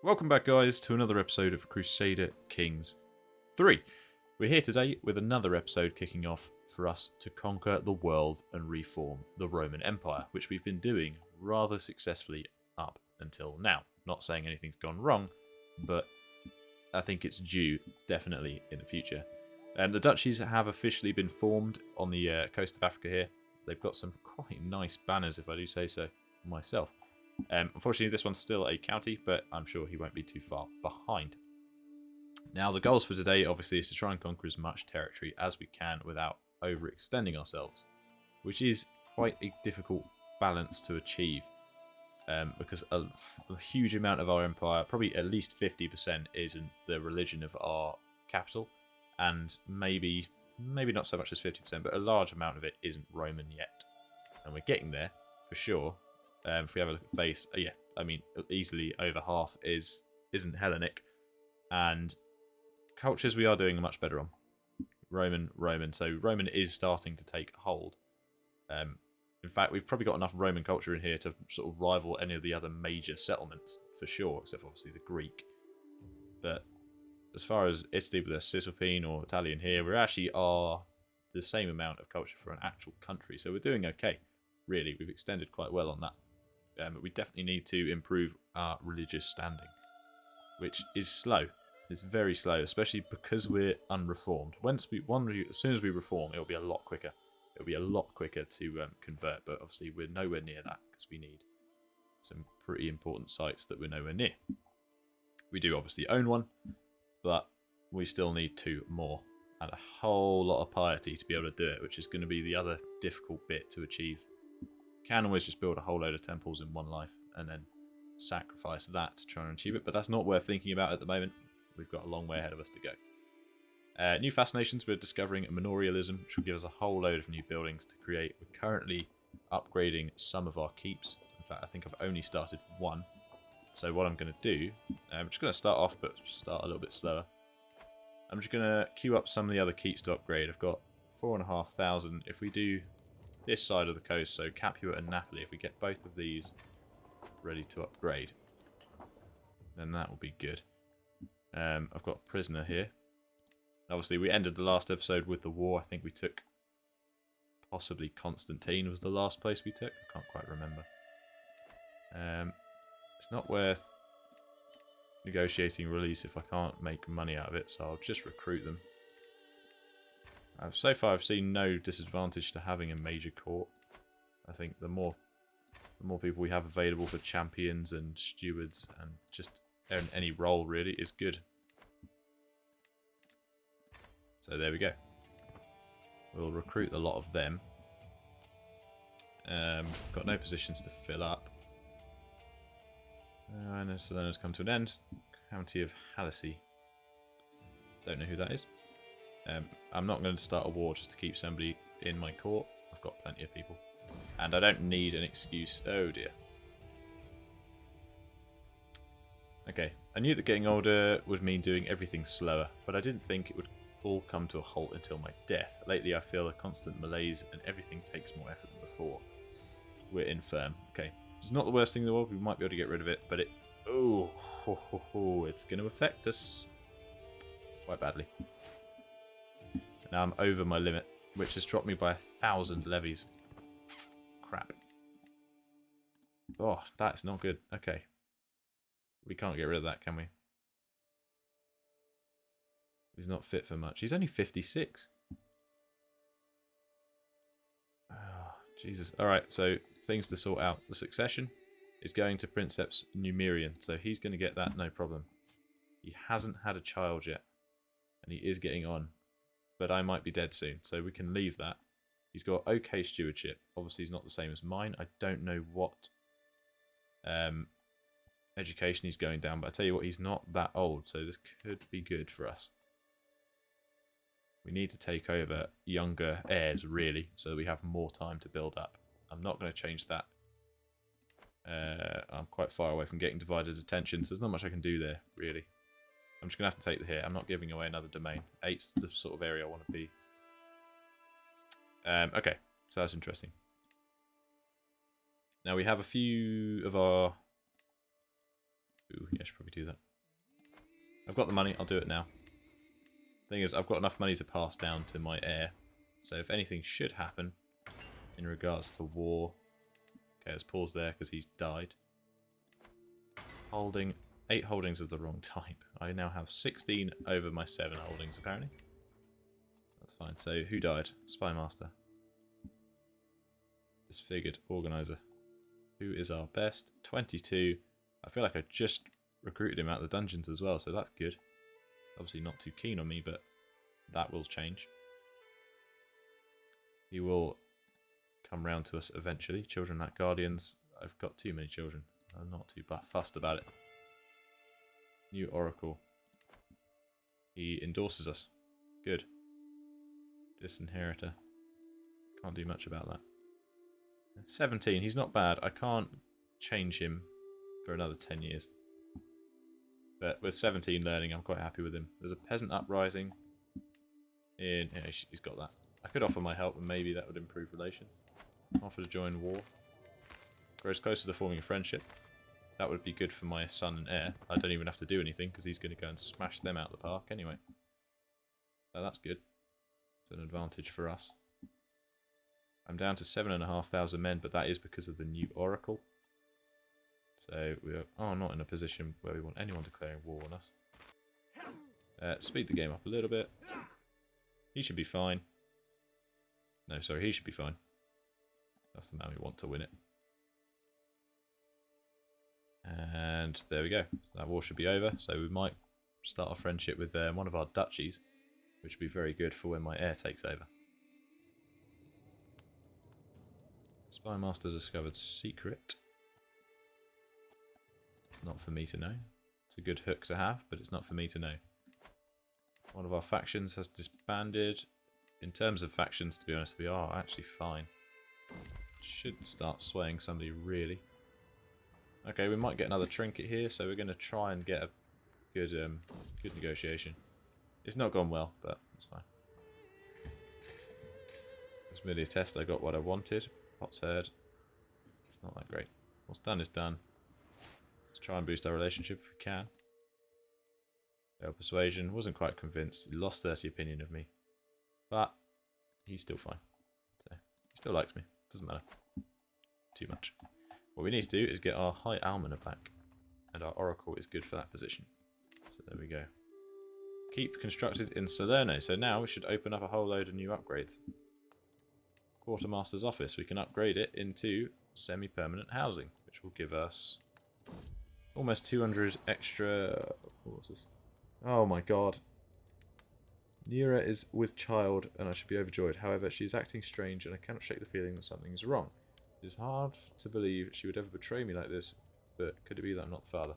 Welcome back, guys, to another episode of Crusader Kings 3. We're here today with another episode kicking off for us to conquer the world and reform the Roman Empire, which we've been doing rather successfully up until now. Not saying anything's gone wrong, but I think it's due, definitely, in the future. The duchies have officially been formed on the coast of Africa here. They've got some quite nice banners, if I do say so myself. Unfortunately, this one's still a county, but I'm sure he won't be too far behind. Now, the goals for today, obviously, is to try and conquer as much territory as we can without overextending ourselves, which is quite a difficult balance to achieve, because a huge amount of our empire, probably at least 50%, is in the religion of our capital, and maybe not so much as 50%, but a large amount of it isn't Roman yet, and we're getting there for sure. If we have a look at face, yeah, I mean, easily over half isn't Hellenic, and cultures we are doing much better on. Roman. So Roman is starting to take hold. In fact, we've probably got enough Roman culture in here to sort of rival any of the other major settlements, for sure, except for obviously the Greek. But as far as Italy with their Cisalpine or Italian here, we actually are the same amount of culture for an actual country, so we're doing okay. Really, we've extended quite well on that. But we definitely need to improve our religious standing, which is slow. It's very slow, especially because we're unreformed. As soon as we reform, it'll be a lot quicker. It'll be a lot quicker to convert, but obviously we're nowhere near that because we need some pretty important sites that we're nowhere near. We do obviously own one, but we still need 2 more and a whole lot of piety to be able to do it, which is going to be the other difficult bit to achieve. Can always just build a whole load of temples in one life and then sacrifice that to try and achieve it, but that's not worth thinking about at the moment. We've got a long way ahead of us to go. New fascinations, we're discovering manorialism, which will give us a whole load of new buildings to create. We're currently upgrading some of our keeps. In fact, I think I've only started 1. So what I'm going to do, I'm just going to start off, but start a little bit slower. I'm just going to queue up some of the other keeps to upgrade. I've got 4,500. If we do this side of the coast, so Capua and Napoli, if we get both of these ready to upgrade, then that will be good. I've got a prisoner here. Obviously, we ended the last episode with the war. I think we took, possibly Constantine was the last place we took. I can't quite remember. It's not worth negotiating release if I can't make money out of it, so I'll just recruit them. So far, I've seen no disadvantage to having a major court. I think the more people we have available for champions and stewards and just any role really is good. So there we go. We'll recruit a lot of them. Got no positions to fill up. I know Salerno's come to an end. County of Hallisey. Don't know who that is. I'm not going to start a war just to keep somebody in my court. I've got plenty of people. And I don't need an excuse. Oh dear. Okay, I knew that getting older would mean doing everything slower, but I didn't think it would all come to a halt until my death. Lately I feel a constant malaise and everything takes more effort than before. We're infirm. Okay, it's not the worst thing in the world. We might be able to get rid of it, but it's going to affect us quite badly. Now I'm over my limit, which has dropped me by 1,000 levies. Crap. Oh, that's not good. Okay. We can't get rid of that, can we? He's not fit for much. He's only 56. Oh, Jesus. Alright, so things to sort out. The succession is going to Princeps Numerian, so he's going to get that no problem. He hasn't had a child yet, and he is getting on. But I might be dead soon, so we can leave that. He's got okay stewardship. Obviously, he's not the same as mine. I don't know what education he's going down, but I tell you what, he's not that old, so this could be good for us. We need to take over younger heirs, really, so that we have more time to build up. I'm not going to change that. I'm quite far away from getting divided attention, so there's not much I can do there, really. I'm just going to have to take the hit. I'm not giving away another domain. 8's the sort of area I want to be. Okay, so that's interesting. Now we have a few of our... Ooh, yeah, I should probably do that. I've got the money, I'll do it now. Thing is, I've got enough money to pass down to my heir. So if anything should happen in regards to war... Okay, let's pause there because he's died. Holding 8 holdings of the wrong type. I now have 16 over my 7 holdings, apparently. That's fine. So, who died? Spymaster. Disfigured Organizer. Who is our best? 22. I feel like I just recruited him out of the dungeons as well, so that's good. Obviously not too keen on me, but that will change. He will come round to us eventually. Children like Guardians. I've got too many children. I'm not too fussed about it. New Oracle. He endorses us. Good. Disinheritor. Can't do much about that. 17. He's not bad. I can't change him for another 10 years. But with 17 learning, I'm quite happy with him. There's a peasant uprising. Yeah, he's got that. I could offer my help and maybe that would improve relations. Offer to join war. Grows closer to forming a friendship. That would be good for my son and heir. I don't even have to do anything because he's going to go and smash them out the park anyway. So that's good. It's an advantage for us. I'm down to 7,500 men, but that is because of the new Oracle. So we're not in a position where we want anyone declaring war on us. Speed the game up a little bit. He should be fine. No, sorry, he should be fine. That's the man we want to win it. And there we go. That war should be over. So we might start a friendship with one of our duchies, which would be very good for when my heir takes over. Spymaster discovered secret. It's not for me to know. It's a good hook to have, but it's not for me to know. One of our factions has disbanded. In terms of factions, to be honest, we are actually fine. Should start swaying somebody, really. Okay, we might get another trinket here, so we're going to try and get a good good negotiation. It's not gone well, but it's fine. It's merely a test. I got what I wanted. Pot's heard. It's not that great. What's done is done. Let's try and boost our relationship if we can. Persuasion. Wasn't quite convinced. He lost 30 opinion of me. But he's still fine. So, he still likes me. Doesn't matter too much. What we need to do is get our High Almoner back. And our Oracle is good for that position. So there we go. Keep constructed in Salerno. So now we should open up a whole load of new upgrades. Quartermaster's office. We can upgrade it into semi-permanent housing, which will give us almost 200 extra... What was this? Oh my god. Nera is with child and I should be overjoyed. However, she is acting strange and I cannot shake the feeling that something is wrong. It is hard to believe she would ever betray me like this, but could it be that I'm not the father?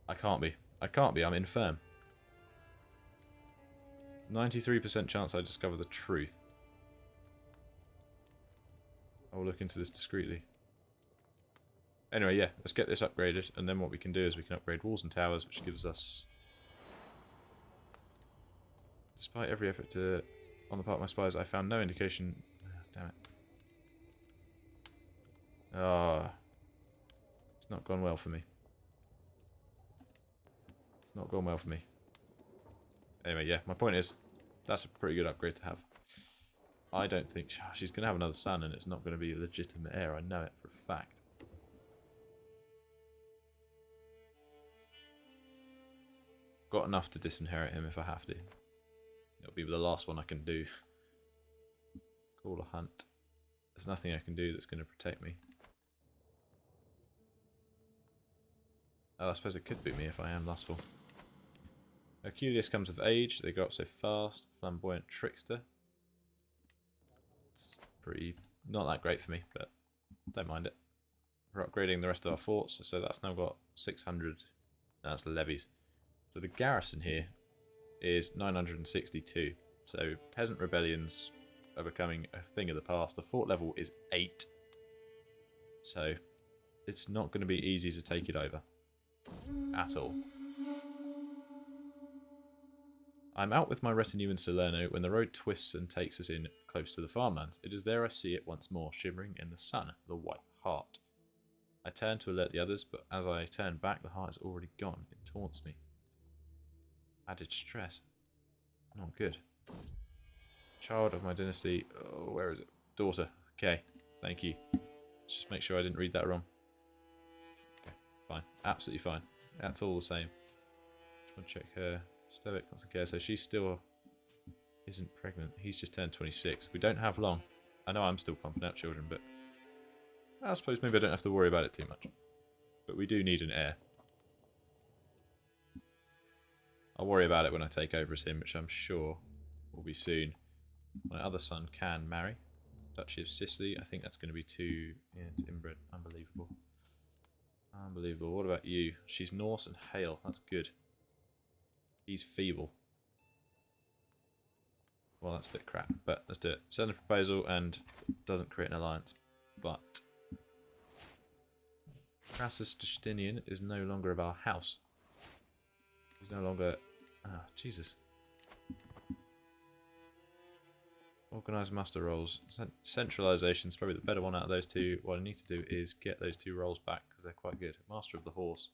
I can't be. I can't be. I'm infirm. 93% chance I discover the truth. I will look into this discreetly. Anyway, yeah, let's get this upgraded, and then what we can do is we can upgrade walls and towers, which gives us... Despite every effort on the part of my spies, I found no indication... Damn it. It's not gone well for me. It's not gone well for me. Anyway, yeah, my point is, that's a pretty good upgrade to have. I don't think... she's going to have another son, and it's not going to be a legitimate heir. I know it for a fact. Got enough to disinherit him if I have to. It'll be the last one I can do. Call a hunt. There's nothing I can do that's going to protect me. Oh, I suppose it could boot me if I am lustful. Herculeus comes of age. They go up so fast. Flamboyant trickster. It's pretty... not that great for me, but don't mind it. We're upgrading the rest of our forts, so that's now got 600... No, that's levies. So the garrison here is 962. So peasant rebellions are becoming a thing of the past. The fort level is 8. So it's not going to be easy to take it over. At all. I'm out with my retinue in Salerno when the road twists and takes us in close to the farmlands. It is there I see it once more, shimmering in the sun, the white hart. I turn to alert the others, but as I turn back, the heart is already gone. It taunts me. Added stress. Not good. Child of my dynasty. Oh, where is it? Daughter. Okay, thank you. Let's just make sure I didn't read that wrong. Okay, fine. Absolutely fine. That's all the same. Just want to check her stoic constant care. So she still isn't pregnant. He's just turned 26. We don't have long. I know I'm still pumping out children, but I suppose maybe I don't have to worry about it too much. But we do need an heir. I'll worry about it when I take over as him, which I'm sure will be soon. My other son can marry. Duchy of Sicily. I think that's going to be too... Yeah, it's inbred. Unbelievable. Unbelievable. What about you? She's Norse and Hale. That's good. He's feeble. Well, that's a bit crap, but let's do it. Send a proposal and doesn't create an alliance. But Crassus Justinian is no longer of our house. He's no longer... Ah, Jesus. Organised master roles. Centralisation is probably the better one out of those two. What I need to do is get those two roles back because they're quite good. Master of the horse.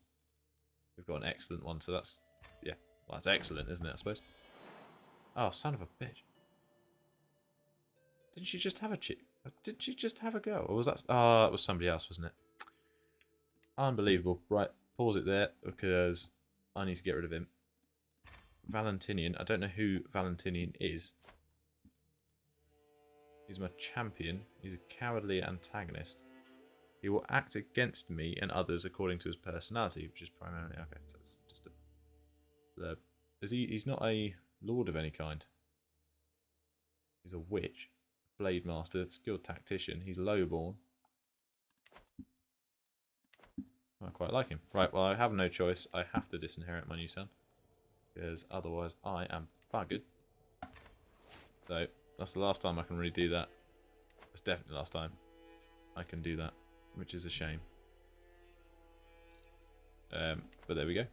We've got an excellent one, so that's... Yeah, well, that's excellent, isn't it, I suppose? Oh, son of a bitch. Didn't she just have a chick? Didn't she just have a girl? Or was that... Oh, it was somebody else, wasn't it? Unbelievable. Right, pause it there because I need to get rid of him. Valentinian. I don't know who Valentinian is. He's my champion. He's a cowardly antagonist. He will act against me and others according to his personality, which is primarily... Okay, so it's just a blurb. He's not a lord of any kind. He's a witch. Blade master. Skilled tactician. He's lowborn. I quite like him. Right, well, I have no choice. I have to disinherit my new son. Because otherwise I am buggered. So... That's the last time I can really do that. It's definitely the last time I can do that, which is a shame. But there we go.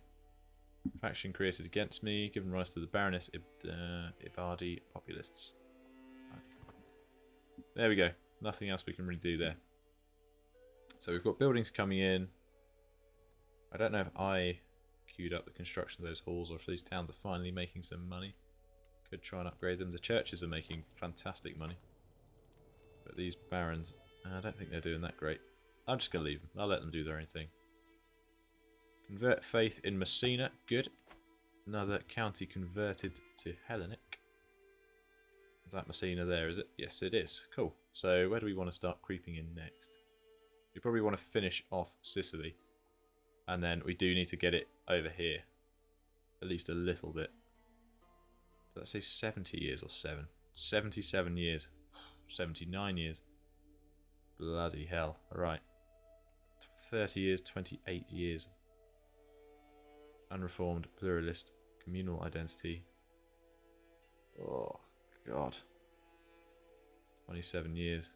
Faction created against me, given rise to the Baroness Ibardi populists. There we go. Nothing else we can really do there. So we've got buildings coming in. I don't know if I queued up the construction of those halls or if these towns are finally making some money. Could try and upgrade them. The churches are making fantastic money. But these barons, I don't think they're doing that great. I'm just going to leave them. I'll let them do their own thing. Convert faith in Messina. Good. Another county converted to Hellenic. Is that Messina there, is it? Yes, it is. Cool. So where do we want to start creeping in next? We probably want to finish off Sicily. And then we do need to get it over here. At least a little bit. Did I say 70 years or 7? 77 years. 79 years. Bloody hell. Alright. 30 years, 28 years. Unreformed, pluralist, communal identity. Oh, God. 27 years.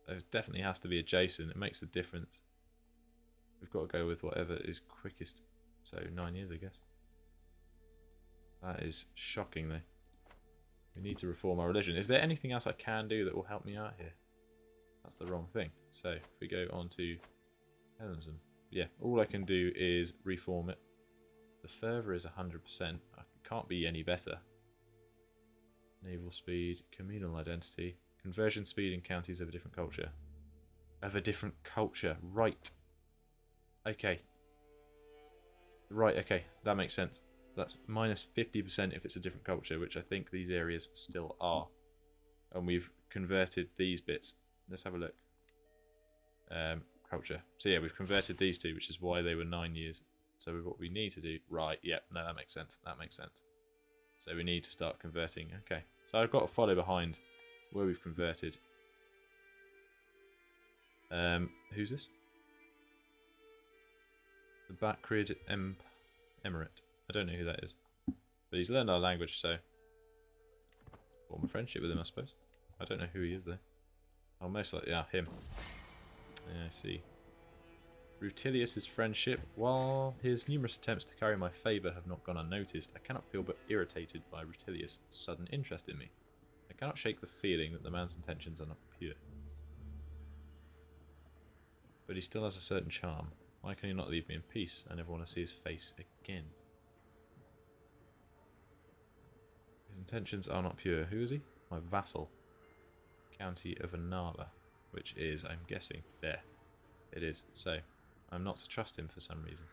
There definitely has to be adjacent. It makes a difference. We've got to go with whatever is quickest. So 9 years, I guess. That is shocking, though. We need to reform our religion. Is there anything else I can do that will help me out here? That's the wrong thing. So, if we go on to Hellenism. Yeah, all I can do is reform it. The fervour is 100%. I can't be any better. Naval speed, communal identity. Conversion speed in counties of a different culture. Of a different culture. Right. Okay. Right, okay. That makes sense. That's minus 50% if it's a different culture, which I think these areas still are. And we've converted these bits. Let's have a look. Culture. So yeah, we've converted these two, which is why they were 9 years. So what we need to do... Right, yeah, no, that makes sense. That makes sense. So we need to start converting. Okay, so I've got to follow behind where we've converted. Who's this? The Bakrid Emirate. I don't know who that is. But he's learned our language, so... form a friendship with him, I suppose. I don't know who he is, though. Oh, most likely... yeah, him. Yeah, I see. Rutilius' friendship. While his numerous attempts to carry my favour have not gone unnoticed, I cannot feel but irritated by Rutilius' sudden interest in me. I cannot shake the feeling that the man's intentions are not pure. But he still has a certain charm. Why can he not leave me in peace? I never want to see his face again. His intentions are not pure. Who is he? My vassal. County of Anala, which is, I'm guessing, there. It is. So, I'm not to trust him for some reason.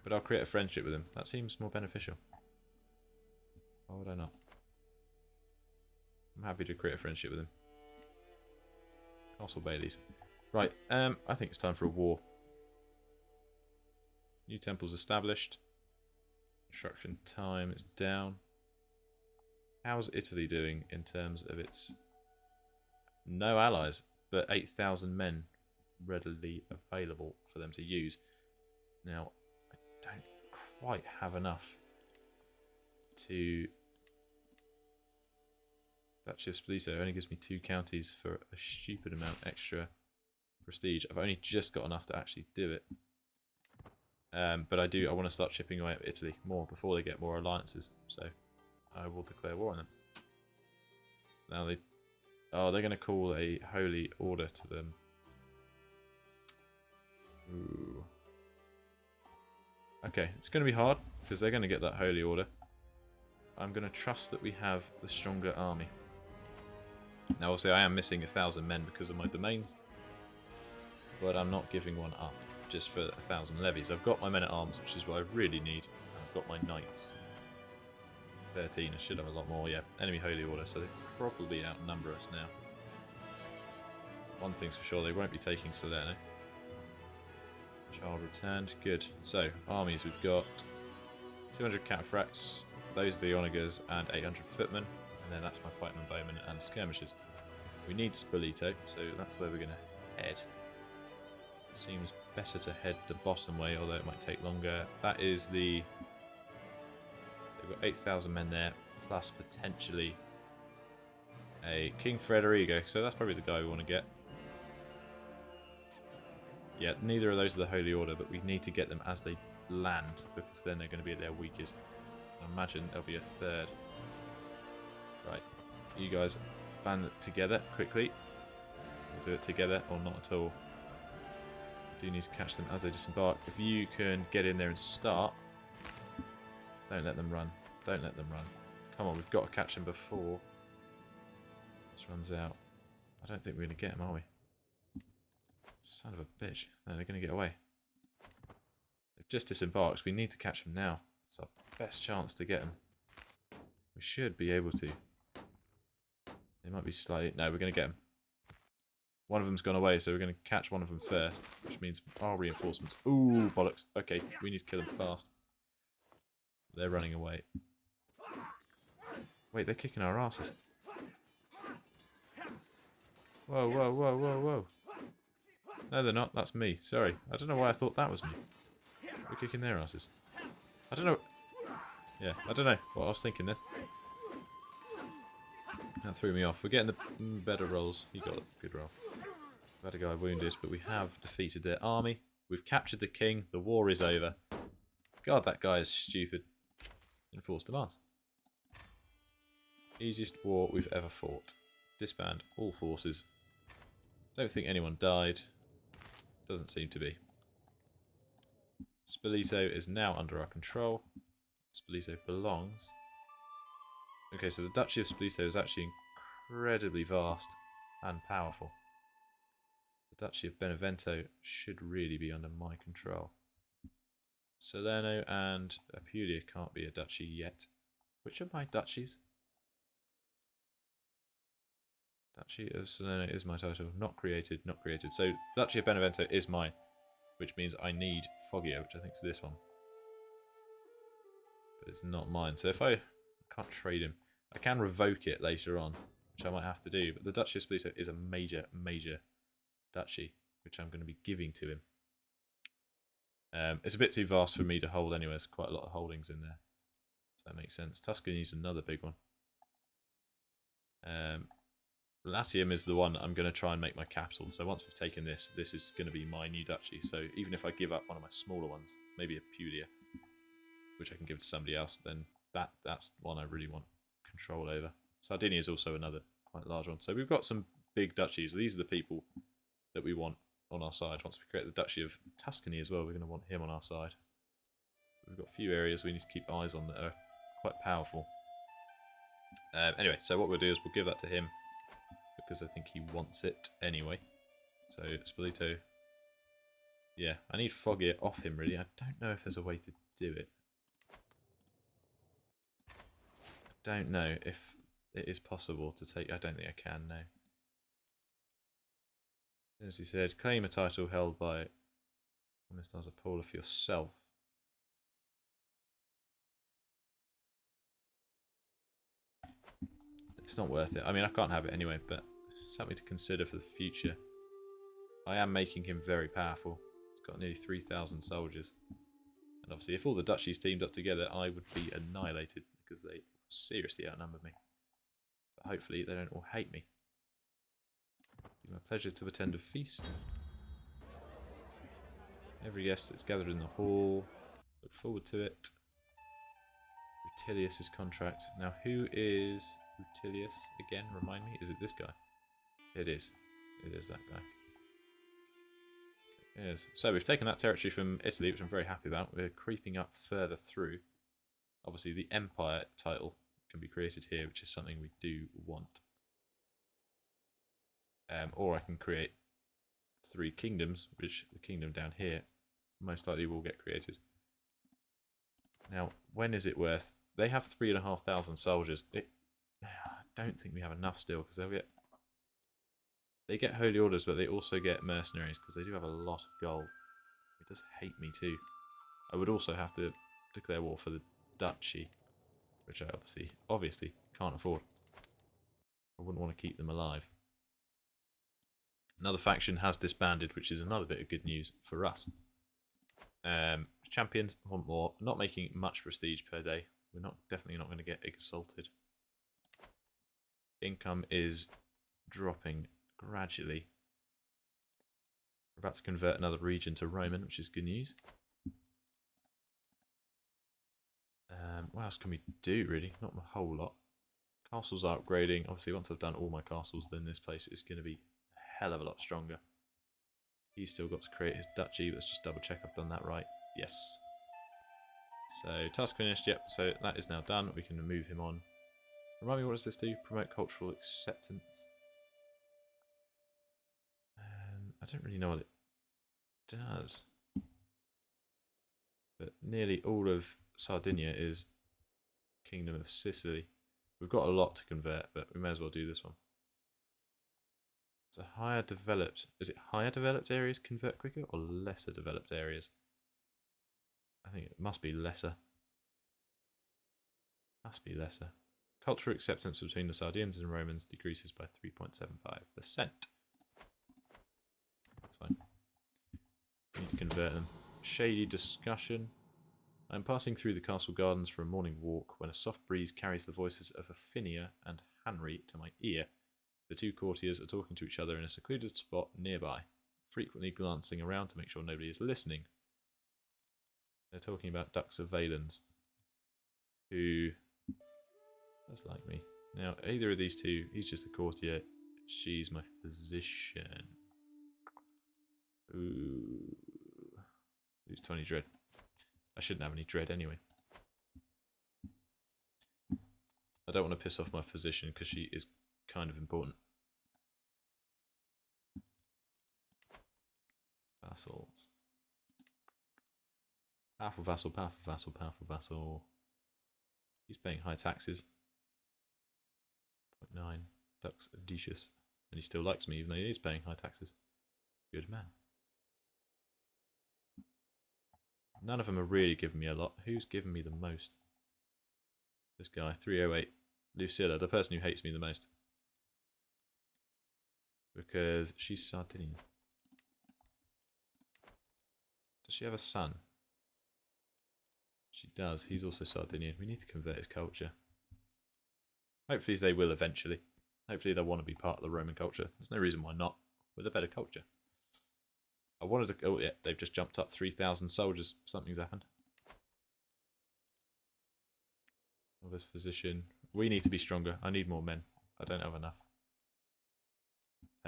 But I'll create a friendship with him. That seems more beneficial. Why would I not? I'm happy to create a friendship with him. Castle Baileys. Right, I think it's time for a war. New temples established. Construction time is down. How's Italy doing in terms of its... No allies, but 8,000 men readily available for them to use. Now, I don't quite have enough to... Duchy of Spoleto only gives me 2 counties for a stupid amount extra prestige. I've only just got enough to actually do it. But I want to start chipping away at Italy more before they get more alliances. So I will declare war on them. Now they're going to call a holy order to them. Ooh. Okay, it's going to be hard because they're going to get that holy order. I'm going to trust that we have the stronger army. Now, obviously, I am missing 1,000 men because of my domains, but I'm not giving one up just for 1,000 levies. I've got my men at arms, which is what I really need. I've got my knights. 13. I should have a lot more. Yeah, enemy holy order, so they probably outnumber us now. One thing's for sure, they won't be taking Salerno. Child returned. Good. So, armies, we've got 200 cataphracts, those are the onagers, and 800 footmen. And then that's my pikemen, bowmen, and skirmishers. We need Spoleto, so that's where we're going to head. It seems better to head the bottom way, although it might take longer. That is the... They've got 8,000 men there, plus potentially a King Frederigo, so that's probably the guy we want to get. Yeah, neither of those are the Holy Order, but we need to get them as they land, because then they're going to be at their weakest. I imagine there'll be a third. Right, you guys band it together quickly. We'll do it together, or not at all. Do need to catch them as they disembark. If you can get in there and start, don't let them run. Don't let them run. Come on, we've got to catch them before this runs out. I don't think we're going to get them, are we? Son of a bitch. No, they're going to get away. They've just disembarked. We need to catch them now. It's our best chance to get them. We should be able to. They might be slightly... No, we're going to get them. One of them's gone away, so we're going to catch one of them first, which means our reinforcements... Ooh, bollocks. Okay, we need to kill them fast. They're running away. Wait, they're kicking our asses. Whoa, whoa, whoa, whoa, whoa. No, they're not. That's me. Sorry. I don't know why I thought that was me. We're kicking their asses. I don't know. Yeah, I don't know what I was thinking then. That threw me off. We're getting the better rolls. He got a good roll. We had a guy wounded, but we have defeated their army. We've captured the king. The war is over. God, that guy is stupid. Enforced demands. Easiest war we've ever fought. Disband all forces. Don't think anyone died. Doesn't seem to be. Spoleto is now under our control. Spoleto belongs. Okay, so the Duchy of Spoleto is actually incredibly vast and powerful. The Duchy of Benevento should really be under my control. Salerno and Apulia can't be a duchy yet. Which are my duchies? Duchy of Salerno is my title. Not created, not created. So Duchy of Benevento is mine, which means I need Foggia, which I think is this one. But it's not mine. So if I can't trade him, I can revoke it later on, which I might have to do. But the Duchy of Spoleto is a major, major duchy, which I'm going to be giving to him. It's a bit too vast for me to hold anyway. There's quite a lot of holdings in there. So that makes sense. Tuscany is another big one. Latium is the one I'm going to try and make my capital. So once we've taken this, this is going to be my new duchy. So even if I give up one of my smaller ones, maybe Apulia, which I can give to somebody else, then that's one I really want control over. Sardinia is also another quite large one. So we've got some big duchies. These are the people that we want on our side. Once we create the Duchy of Tuscany as well, we're going to want him on our side. We've got a few areas we need to keep eyes on that are quite powerful. Anyway, so what we'll do is we'll give that to him because I think he wants it anyway. So Spolito. Yeah, I need Foggier off him really. I don't know if there's a way to do it. I don't know if it is possible to take... I don't think I can, no. As he said, claim a title held by... Almost as a polar for yourself. It's not worth it. I mean, I can't have it anyway, but it's something to consider for the future. I am making him very powerful. He's got nearly 3,000 soldiers. And obviously, if all the duchies teamed up together, I would be annihilated because they seriously outnumber me. But hopefully, they don't all hate me. It'll be my pleasure to attend a feast. Every guest that's gathered in the hall. Look forward to it. Rutilius's contract. Now, who is Rutilius again? Remind me. Is it this guy? It is. It is that guy. Yes. So we've taken that territory from Italy, which I'm very happy about. We're creeping up further through. Obviously, the Empire title can be created here, which is something we do want. Or I can create 3 kingdoms, which the kingdom down here most likely will get created. Now, when is it worth? They have 3,500 soldiers. I don't think we have enough still, because they get holy orders, but they also get mercenaries, because they do have a lot of gold. It does hate me too. I would also have to declare war for the duchy, which I obviously can't afford. I wouldn't want to keep them alive. Another faction has disbanded, which is another bit of good news for us. Champions want more. Not making much prestige per day. We're definitely not going to get exalted. Income is dropping gradually. We're about to convert another region to Roman, which is good news. What else can we do, really? Not a whole lot. Castles are upgrading. Obviously, once I've done all my castles, then this place is going to be a hell of a lot stronger. He's still got to create his duchy. Let's just double check I've done that right. Yes. So, task finished. Yep, so that is now done. We can move him on. Remind me, what does this do? Promote cultural acceptance. I don't really know what it does. But nearly all of Sardinia is Kingdom of Sicily. We've got a lot to convert, but we may as well do this one. So higher developed. Is it higher developed areas convert quicker or lesser developed areas? I think it must be lesser. Must be lesser. Cultural acceptance between the Sardinians and Romans decreases by 3.75%. That's fine. We need to convert them. Shady discussion. I am passing through the castle gardens for a morning walk when a soft breeze carries the voices of Affinia and Henry to my ear. The 2 courtiers are talking to each other in a secluded spot nearby, frequently glancing around to make sure nobody is listening. They're talking about Dux of Valens, who does like me. Now, either of these 2, he's just a courtier, she's my physician. Ooh. Lose 20 dread. I shouldn't have any dread anyway. I don't want to piss off my physician because she is kind of important. Vassals. Powerful vassal, powerful vassal, powerful vassal. He's paying high taxes. 0.9. Dux Decius. And he still likes me even though he is paying high taxes. Good man. None of them are really giving me a lot. Who's giving me the most? This guy, 308. Lucilla, the person who hates me the most. Because she's Sardinian. Does she have a son? She does. He's also Sardinian. We need to convert his culture. Hopefully they will eventually. Hopefully they'll want to be part of the Roman culture. There's no reason why not. With a better culture. I wanted to... Oh, yeah. They've just jumped up 3,000 soldiers. Something's happened. This physician. We need to be stronger. I need more men. I don't have enough.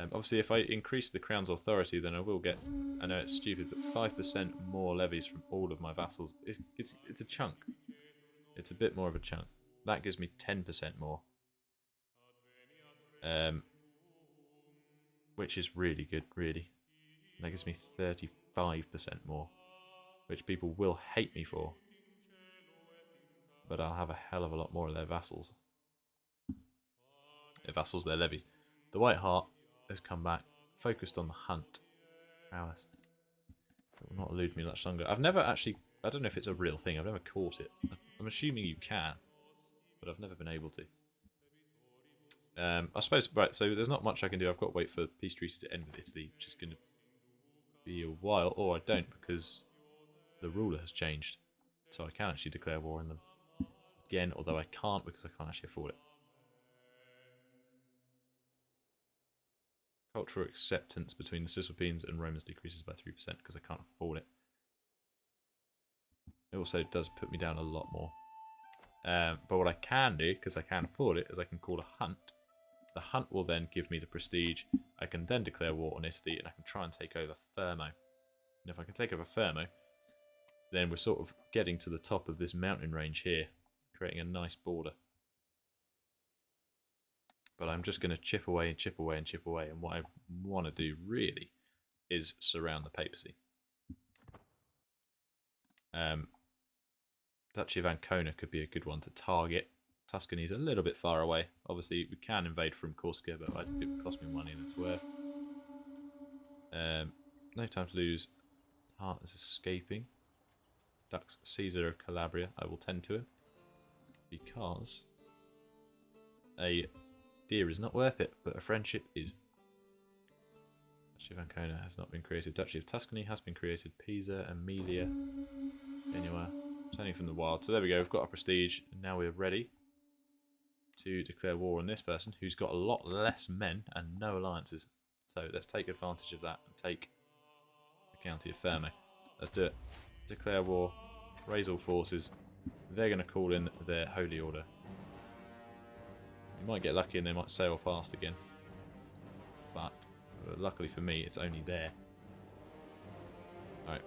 Obviously, if I increase the Crown's authority, then I will get, I know it's stupid, but 5% more levies from all of my vassals. It's a chunk. It's a bit more of a chunk. That gives me 10% more. Which is really good, really. That gives me 35% more. Which people will hate me for. But I'll have a hell of a lot more of their vassals. Their vassals, their levies. The White Hart has come back, focused on the hunt. Prowess. It will not elude me much longer. I've never actually, I don't know if it's a real thing, I've never caught it. I'm assuming you can, but I've never been able to. I suppose, right, so there's not much I can do. I've got to wait for peace treaty to end with Italy, which is going to be a while, or I don't, because the ruler has changed. So I can actually declare war on them again, although I can't because I can't actually afford it. Cultural acceptance between the Cisalpines and Romans decreases by 3% because I can't afford it. It also does put me down a lot more. But what I can do, because I can afford it, is I can call a hunt. The hunt will then give me the prestige. I can then declare war on Italy, and I can try and take over Fermo. And if I can take over Fermo, then we're sort of getting to the top of this mountain range here, creating a nice border. But I'm just going to chip away and chip away and chip away, and what I want to do really is surround the papacy. Duchy of Ancona could be a good one to target. Tuscany's a little bit far away. Obviously, we can invade from Corsica, but it would cost me money and it's worth. No time to lose. Hart is escaping. Dux Caesar of Calabria. I will tend to him. Because a deer is not worth it, but a friendship is. Duchy of Ancona has not been created. Duchy of Tuscany has been created. Pisa, Emilia, anywhere. Turning from the wild. So there we go. We've got our prestige, and now we're ready to declare war on this person who's got a lot less men and no alliances. So let's take advantage of that and take the county of Fermo. Let's do it. Declare war. Raise all forces. They're going to call in their holy order. You might get lucky and they might sail past again. But luckily for me, it's only there. Alright.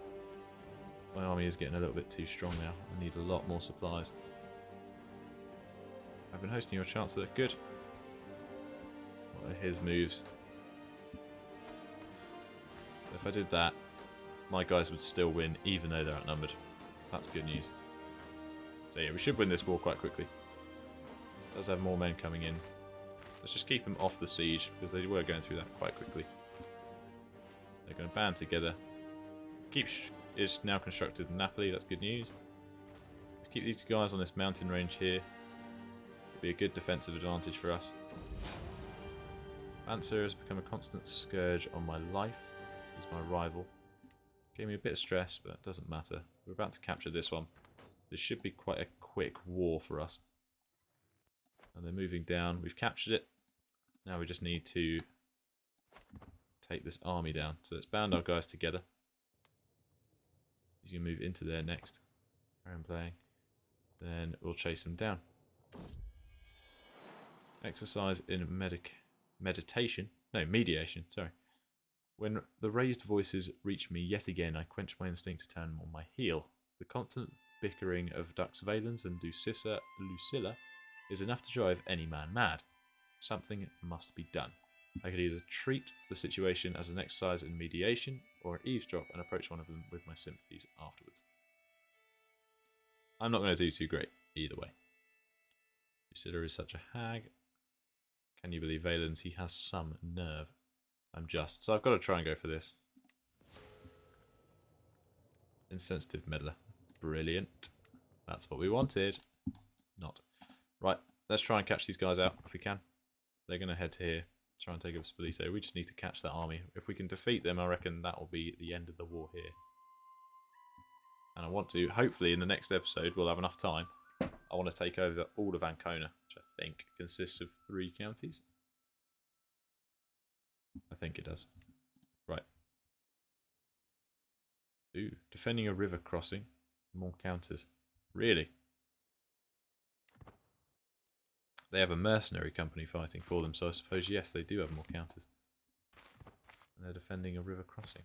My army is getting a little bit too strong now. I need a lot more supplies. I've been hosting your chancellor. Good. What are his moves? So if I did that, my guys would still win even though they're outnumbered. That's good news. So yeah, we should win this war quite quickly. Does have more men coming in. Let's just keep them off the siege because they were going through that quite quickly. They're going to band together. Keep is now constructed in Napoli. That's good news. Let's keep these guys on this mountain range here. It'll be a good defensive advantage for us. Lancer has become a constant scourge on my life. He's my rival. Gave me a bit of stress, but it doesn't matter. We're about to capture this one. This should be quite a quick war for us. And they're moving down. We've captured it. Now we just need to take this army down. So let's band our guys together. He's going to move into there next. Carry on playing. Then we'll chase him down. Exercise in meditation. No, mediation, sorry. When the raised voices reach me yet again, I quench my instinct to turn on my heel. The constant bickering of Dux Valens and Ducissa Lucilla is enough to drive any man mad. Something must be done. I could either treat the situation as an exercise in mediation, or eavesdrop and approach one of them with my sympathies afterwards. I'm not going to do too great either way. Lucilla is such a hag. Can you believe Valens? He has some nerve. I'm just. So I've got to try and go for this. Insensitive meddler. Brilliant. That's what we wanted. Not. Right, let's try and catch these guys out if we can. They're going to head to here. Try and take over Spoleto. We just need to catch that army. If we can defeat them, I reckon that will be the end of the war here. And I want to, hopefully in the next episode, we'll have enough time. I want to take over all of Ancona, which I think consists of 3 counties. I think it does. Right. Ooh, defending a river crossing. More counters. Really? They have a mercenary company fighting for them, so I suppose, yes, they do have more counters. They're defending a river crossing.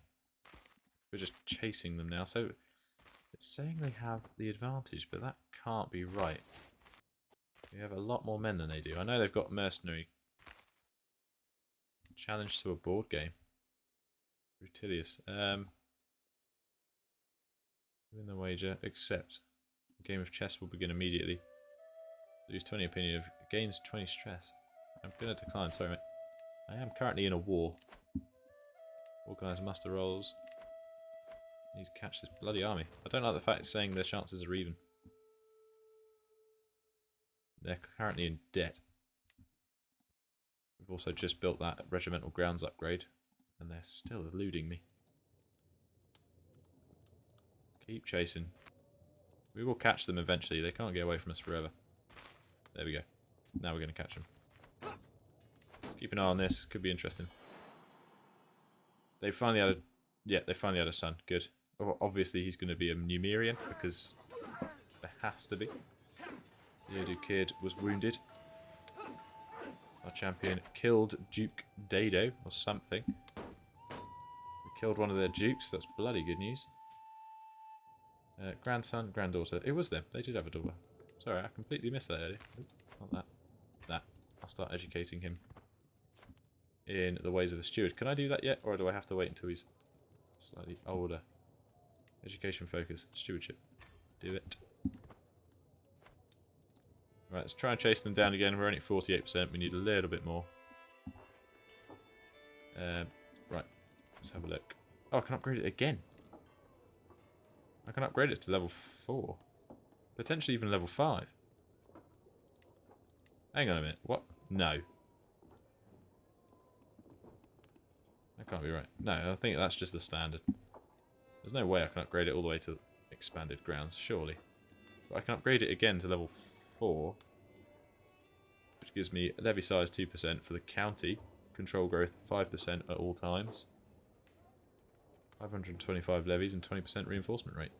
We're just chasing them now, so it's saying they have the advantage, but that can't be right. We have a lot more men than they do. I know they've got mercenary. Challenge to a board game. Rutilius. Win the wager. Accept. The game of chess will begin immediately. Lose 20 opinion. Gains 20 stress. I'm going to decline. Sorry, mate. I am currently in a war. Organise muster rolls. Need to catch this bloody army. I don't like the fact it's saying their chances are even. They're currently in debt. We've also just built that regimental grounds upgrade, and they're still eluding me. Keep chasing. We will catch them eventually. They can't get away from us forever. There we go. Now we're going to catch them. Let's keep an eye on this. Could be interesting. They finally had a... Yeah, they finally had a son. Good. Oh, obviously he's going to be a Numerian, because there has to be. The Odu kid was wounded. Our champion killed Duke Dado, or something. We killed one of their dukes. That's bloody good news. Grandson, granddaughter. It was them. They did have a daughter. Sorry, I completely missed that earlier. Not that. That. I'll start educating him in the ways of a steward. Can I do that yet, or do I have to wait until he's slightly older? Education focus. Stewardship. Do it. Right, let's try and chase them down again. We're only at 48%. We need a little bit more. Right, let's have a look. Oh, I can upgrade it again. I can upgrade it to level 4. Potentially even level 5. Hang on a minute. What? No. That can't be right. No, I think that's just the standard. There's no way I can upgrade it all the way to expanded grounds, surely. But I can upgrade it again to level 4, which gives me levy size 2% for the county, control growth 5% at all times, 525 levies and 20% reinforcement rate.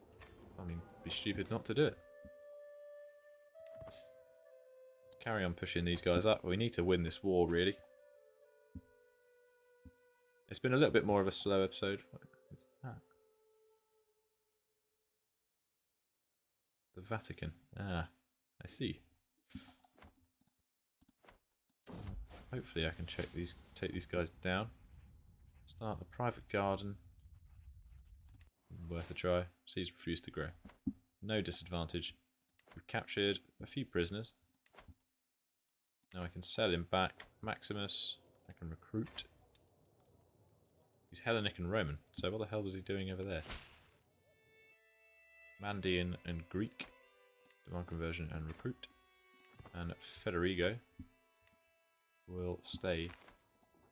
I mean, it'd be stupid not to do it. Carry on pushing these guys up. We need to win this war, really. It's been a little bit more of a slow episode. What is that? The Vatican. Ah, I see. Hopefully I can take these guys down. Start a private garden. Worth a try. Seeds refuse to grow. No disadvantage. We've captured a few prisoners. Now I can sell him back. Maximus. I can recruit. He's Hellenic and Roman. So what the hell was he doing over there? Mandean and Greek. Demand conversion and recruit. And Federigo will stay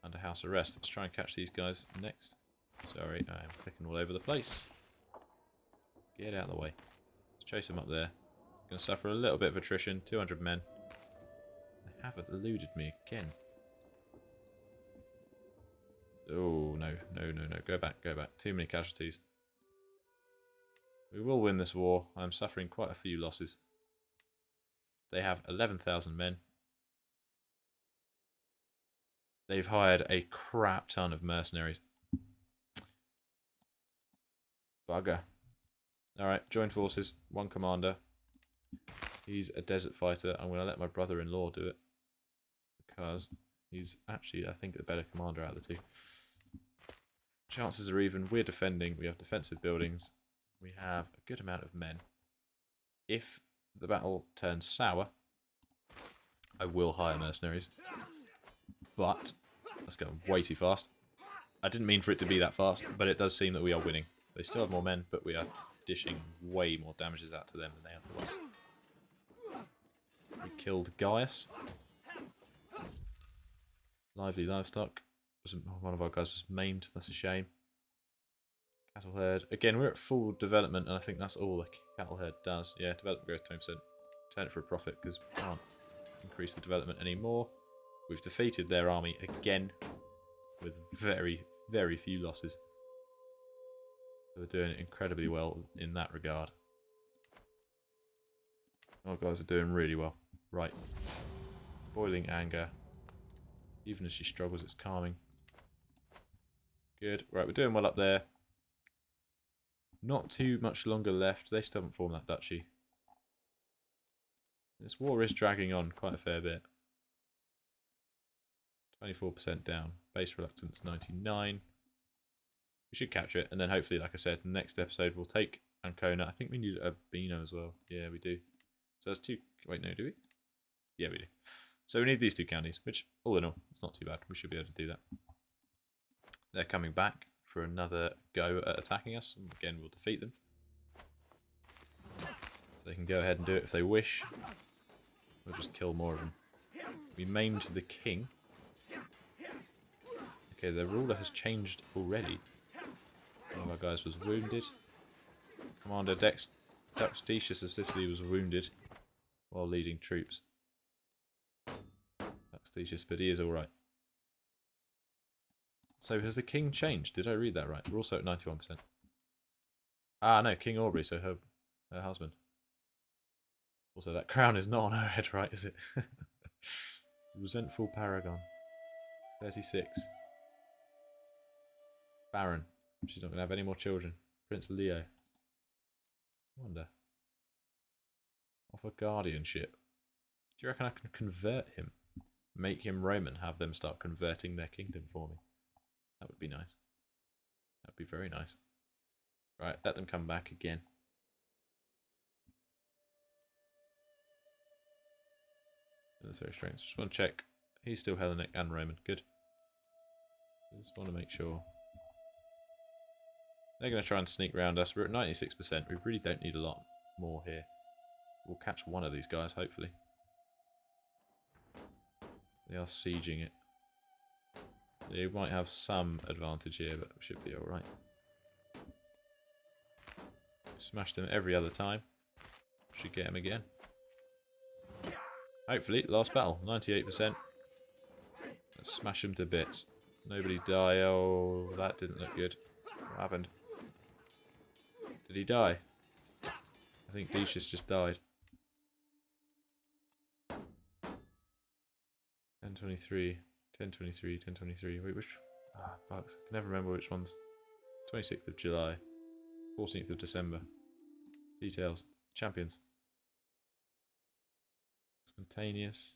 under house arrest. Let's try and catch these guys next. Sorry, I am clicking all over the place. Get out of the way. Let's chase them up there. Going to suffer a little bit of attrition. 200 men. They have eluded me again. Oh, no, no, no, no. Go back, go back. Too many casualties. We will win this war. I'm suffering quite a few losses. They have 11,000 men. They've hired a crap ton of mercenaries. Bugger. Alright, join forces. One commander. He's a desert fighter. I'm going to let my brother-in-law do it. Because he's actually, I think, the better commander out of the two. Chances are even. We're defending. We have defensive buildings. We have a good amount of men. If the battle turns sour, I will hire mercenaries. But that's going way too fast. I didn't mean for it to be that fast, but it does seem that we are winning. They still have more men, but we are dishing way more damages out to them than they are to us. We killed Gaius. Lively livestock. One of our guys was maimed. That's a shame. Cattle herd. Again, we're at full development, and I think that's all the cattle herd does. Yeah, development growth 20%. Turn it for a profit because we can't increase the development anymore. We've defeated their army again with very, very few losses. So we're doing incredibly well in that regard. Our guys are doing really well. Right. Boiling anger. Even as she struggles, it's calming. Good. Right, we're doing well up there. Not too much longer left. They still haven't formed that duchy. This war is dragging on quite a fair bit. 24% down. Base reluctance 99. We should capture it, and then hopefully, like I said, next episode we'll take Ancona. I think we need a Beano as well. Yeah, we do. So that's 2... Wait, no, do we? Yeah, we do. So we need these 2 counties, which, all in all, it's not too bad. We should be able to do that. They're coming back for another go at attacking us. And again, we'll defeat them. So they can go ahead and do it if they wish. We'll just kill more of them. We maimed the king. Okay, the ruler has changed already. One of our guys was wounded. Commander Duxtitius of Sicily was wounded while leading troops. Duxtitius, but he is alright. So has the king changed? Did I read that right? We're also at 91%. Ah, no, King Aubrey, so her husband. Also, that crown is not on her head, right, is it? Resentful Paragon. 36. Baron. She's not going to have any more children. Prince Leo. I wonder. Offer guardianship. Do you reckon I can convert him? Make him Roman, have them start converting their kingdom for me. That would be nice. That would be very nice. Right, let them come back again. That's very strange. Just want to check. He's still Hellenic and Roman. Good. Just want to make sure. They're going to try and sneak around us. We're at 96%. We really don't need a lot more here. We'll catch one of these guys, hopefully. They are sieging it. They might have some advantage here, but we should be alright. Smashed them every other time. Should get him again. Hopefully, last battle. 98%. Let's smash him to bits. Nobody die. Oh, that didn't look good. What happened? Did he die? I think Decius just died. 1023, 1023, 1023. Wait, which? Ah, bugs. I can never remember which ones. 26th of July, 14th of December. Details. Champions. Spontaneous.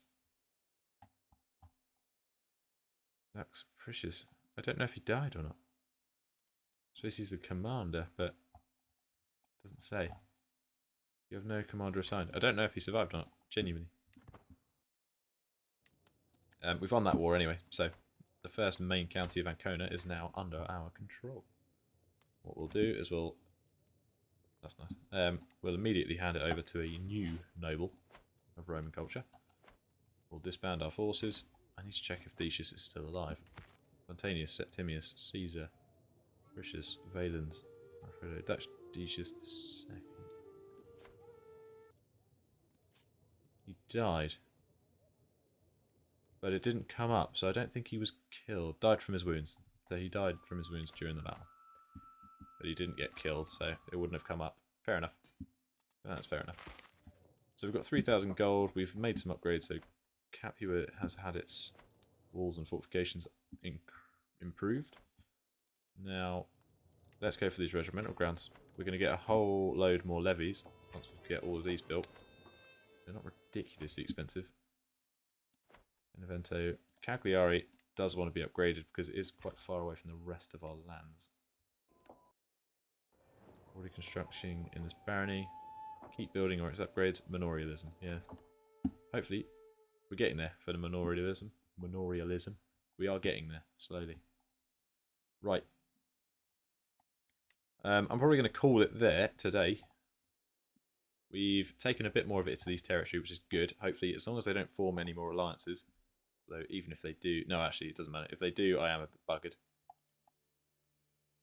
That's precious. I don't know if he died or not. I suppose he's the commander, but doesn't say. You have no commander assigned. I don't know if he survived or not. Genuinely. We've won that war anyway, so the first main county of Ancona is now under our control. What we'll do is we'll... That's nice. We'll immediately hand it over to a new noble of Roman culture. We'll disband our forces. I need to check if Decius is still alive. Spontaneous, Septimius, Caesar, Ricius, Valens, Alfredo, Dutch Decius II. He died. But it didn't come up, so I don't think he was killed. Died from his wounds. So he died from his wounds during the battle. But he didn't get killed, so it wouldn't have come up. Fair enough. That's fair enough. So we've got 3,000 gold. We've made some upgrades, so Capua has had its walls and fortifications improved. Now, let's go for these regimental grounds. We're going to get a whole load more levies once we get all of these built. They're not ridiculously expensive. Benevento. Cagliari does want to be upgraded because it is quite far away from the rest of our lands. Already constructing in this barony. Keep building or its upgrades. Manorialism, yes. Hopefully, we're getting there for the manorialism. Manorialism. We are getting there, slowly. Right. I'm probably going to call it there today. We've taken a bit more of Italy's territory, which is good. Hopefully, as long as they don't form any more alliances. Though, even if they do... No, actually, it doesn't matter. If they do, I am a bit buggered.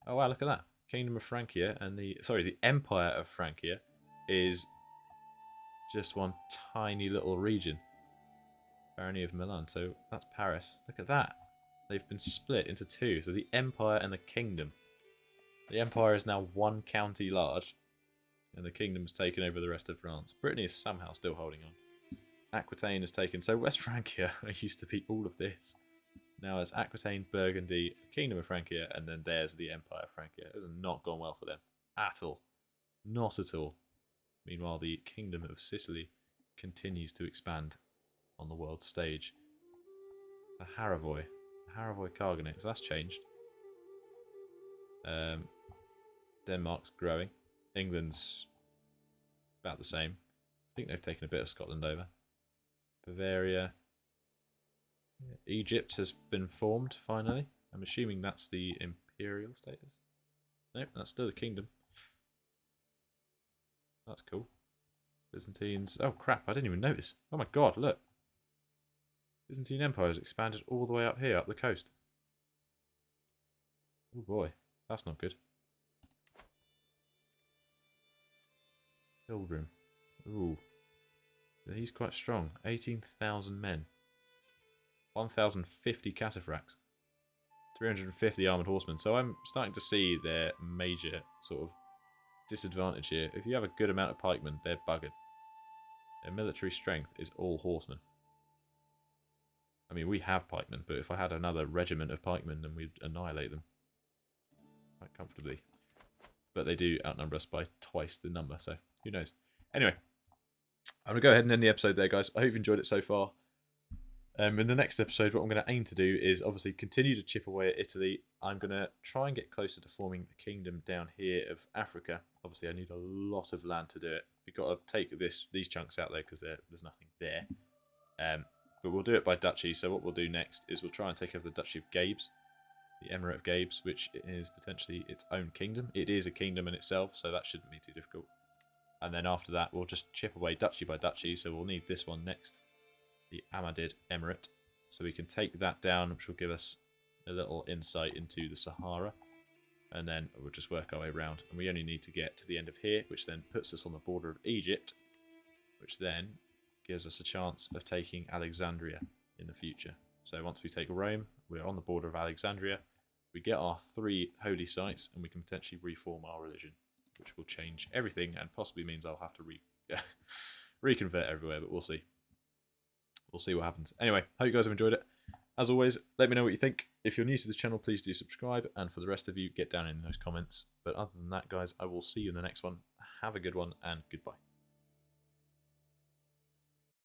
Oh, wow, look at that. Kingdom of Francia and the... Sorry, the Empire of Francia is just one tiny little region. Barony of Milan. So, that's Paris. Look at that. They've been split into two. So, the Empire and the Kingdom. The Empire is now one county large. And the Kingdom's taken over the rest of France. Brittany is somehow still holding on. Aquitaine has taken... So West Francia used to be all of this. Now it's Aquitaine, Burgundy, Kingdom of Francia, and then there's the Empire of Francia. It has not gone well for them at all. Not at all. Meanwhile, the Kingdom of Sicily continues to expand on the world stage. The Haravoy Khaganate, so that's changed. Denmark's growing. England's about the same. I think they've taken a bit of Scotland over. Bavaria. Egypt has been formed, finally. I'm assuming that's the imperial status. Nope, that's still the kingdom. That's cool. Byzantines. Oh crap, I didn't even notice. Oh my god, look. Byzantine Empire has expanded all the way up here, up the coast. Oh boy, that's not good. Pilgrim. Ooh. He's quite strong. 18,000 men. 1,050 cataphracts. 350 armoured horsemen. So I'm starting to see their major sort of disadvantage here. If you have a good amount of pikemen, they're buggered. Their military strength is all horsemen. I mean, we have pikemen, but if I had another regiment of pikemen, then we'd annihilate them quite comfortably. But they do outnumber us by twice the number, so who knows. Anyway, I'm going to go ahead and end the episode there, guys. I hope you've enjoyed it so far. In the next episode, what I'm going to aim to do is obviously continue to chip away at Italy. I'm going to try and get closer to forming the kingdom down here of Africa. Obviously, I need a lot of land to do it. We've got to take these chunks out there because there's nothing there. But we'll do it by duchy. So what we'll do next is we'll try and take over the Duchy of Gabes, the Emirate of Gabes, which is potentially its own kingdom. It is a kingdom in itself, so that shouldn't be too difficult. And then after that, we'll just chip away duchy by duchy. So we'll need this one next, the Amadid Emirate. So we can take that down, which will give us a little insight into the Sahara. And then we'll just work our way around. And we only need to get to the end of here, which then puts us on the border of Egypt, which then gives us a chance of taking Alexandria in the future. So once we take Rome, we're on the border of Alexandria. We get our 3 holy sites, and we can potentially reform our religion, which will change everything and possibly means I'll have to reconvert everywhere, but we'll see. We'll see what happens. Anyway, hope you guys have enjoyed it. As always, let me know what you think. If you're new to this channel, please do subscribe. And for the rest of you, get down in those comments. But other than that, guys, I will see you in the next one. Have a good one and goodbye.